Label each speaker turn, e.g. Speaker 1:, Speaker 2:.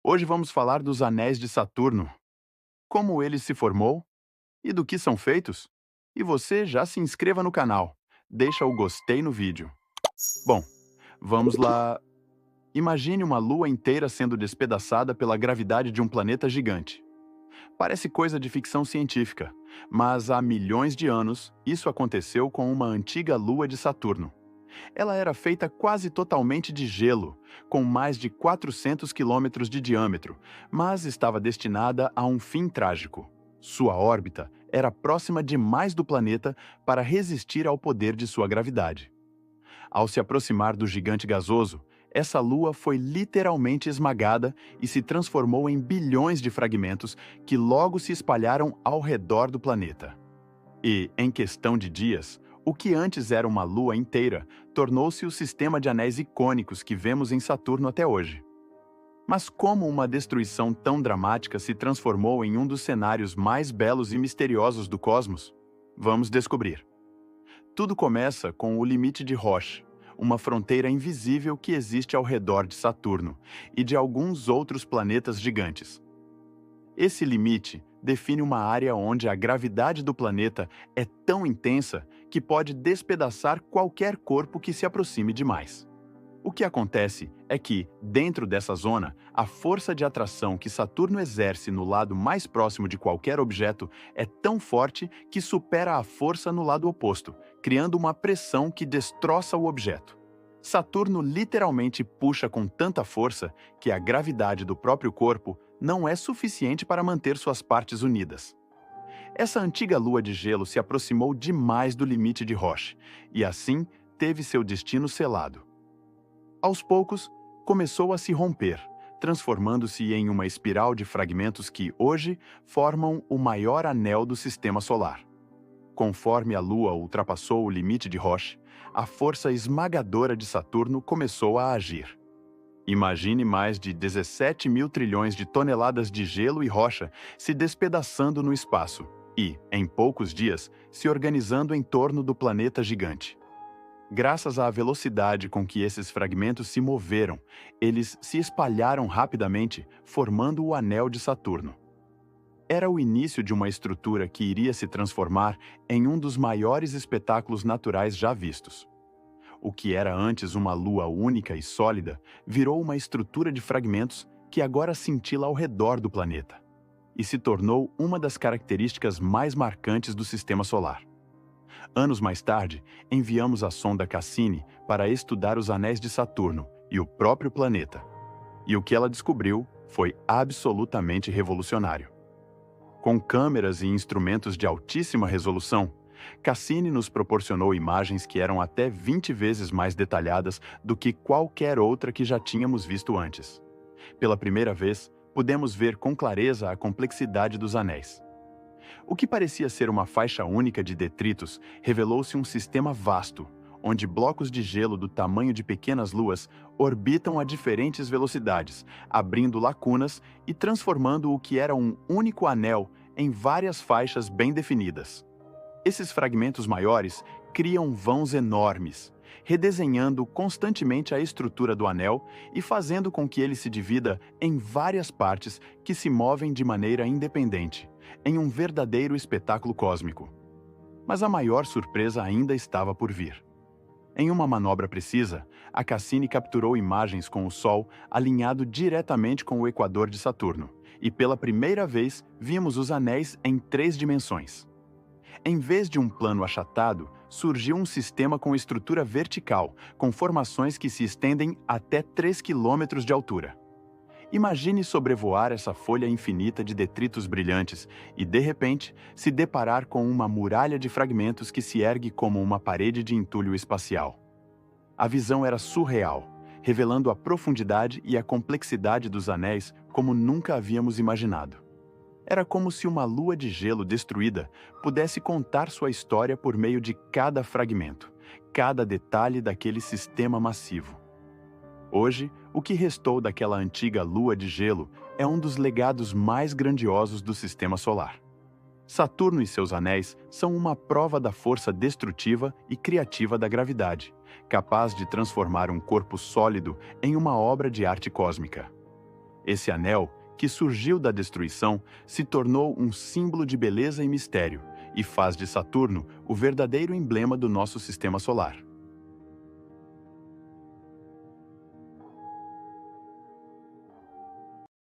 Speaker 1: Hoje vamos falar dos anéis de Saturno, como ele se formou e do que são feitos. E você já se inscreva no canal, deixa o gostei no vídeo. Bom, vamos lá. Imagine uma lua inteira sendo despedaçada pela gravidade de um planeta gigante. Parece coisa de ficção científica, mas há milhões de anos isso aconteceu com uma antiga lua de Saturno. Ela era feita quase totalmente de gelo, com mais de 400 quilômetros de diâmetro, mas estava destinada a um fim trágico. Sua órbita era próxima demais do planeta para resistir ao poder de sua gravidade. Ao se aproximar do gigante gasoso, essa lua foi literalmente esmagada e se transformou em bilhões de fragmentos que logo se espalharam ao redor do planeta. E, em questão de dias, o que antes era uma lua inteira tornou-se o sistema de anéis icônicos que vemos em Saturno até hoje. Mas como uma destruição tão dramática se transformou em um dos cenários mais belos e misteriosos do cosmos? Vamos descobrir. Tudo começa com o limite de Roche, uma fronteira invisível que existe ao redor de Saturno e de alguns outros planetas gigantes. Esse limite define uma área onde a gravidade do planeta é tão intensa que pode despedaçar qualquer corpo que se aproxime demais. O que acontece é que, dentro dessa zona, a força de atração que Saturno exerce no lado mais próximo de qualquer objeto é tão forte que supera a força no lado oposto, criando uma pressão que destroça o objeto. Saturno literalmente puxa com tanta força que a gravidade do próprio corpo não é suficiente para manter suas partes unidas. Essa antiga lua de gelo se aproximou demais do limite de Roche e, assim, teve seu destino selado. Aos poucos, começou a se romper, transformando-se em uma espiral de fragmentos que, hoje, formam o maior anel do Sistema Solar. Conforme a Lua ultrapassou o limite de Roche, a força esmagadora de Saturno começou a agir. Imagine mais de 17 mil trilhões de toneladas de gelo e rocha se despedaçando no espaço e, em poucos dias, se organizando em torno do planeta gigante. Graças à velocidade com que esses fragmentos se moveram, eles se espalharam rapidamente, formando o Anel de Saturno. Era o início de uma estrutura que iria se transformar em um dos maiores espetáculos naturais já vistos. O que era antes uma lua única e sólida virou uma estrutura de fragmentos que agora cintila ao redor do planeta e se tornou uma das características mais marcantes do Sistema Solar. Anos mais tarde, enviamos a sonda Cassini para estudar os anéis de Saturno e o próprio planeta. E o que ela descobriu foi absolutamente revolucionário. Com câmeras e instrumentos de altíssima resolução, Cassini nos proporcionou imagens que eram até 20 vezes mais detalhadas do que qualquer outra que já tínhamos visto antes. Pela primeira vez, pudemos ver com clareza a complexidade dos anéis. O que parecia ser uma faixa única de detritos revelou-se um sistema vasto, onde blocos de gelo do tamanho de pequenas luas orbitam a diferentes velocidades, abrindo lacunas e transformando o que era um único anel em várias faixas bem definidas. Esses fragmentos maiores criam vãos enormes, redesenhando constantemente a estrutura do anel e fazendo com que ele se divida em várias partes que se movem de maneira independente, em um verdadeiro espetáculo cósmico. Mas a maior surpresa ainda estava por vir. Em uma manobra precisa, a Cassini capturou imagens com o Sol alinhado diretamente com o equador de Saturno, e pela primeira vez vimos os anéis em 3 dimensões. Em vez de um plano achatado, surgiu um sistema com estrutura vertical, com formações que se estendem até 3 quilômetros de altura. Imagine sobrevoar essa folha infinita de detritos brilhantes e, de repente, se deparar com uma muralha de fragmentos que se ergue como uma parede de entulho espacial. A visão era surreal, revelando a profundidade e a complexidade dos anéis como nunca havíamos imaginado. Era como se uma lua de gelo destruída pudesse contar sua história por meio de cada fragmento, cada detalhe daquele sistema massivo. Hoje, o que restou daquela antiga lua de gelo é um dos legados mais grandiosos do Sistema Solar. Saturno e seus anéis são uma prova da força destrutiva e criativa da gravidade, capaz de transformar um corpo sólido em uma obra de arte cósmica. Esse anel, que surgiu da destruição, se tornou um símbolo de beleza e mistério, e faz de Saturno o verdadeiro emblema do nosso sistema solar.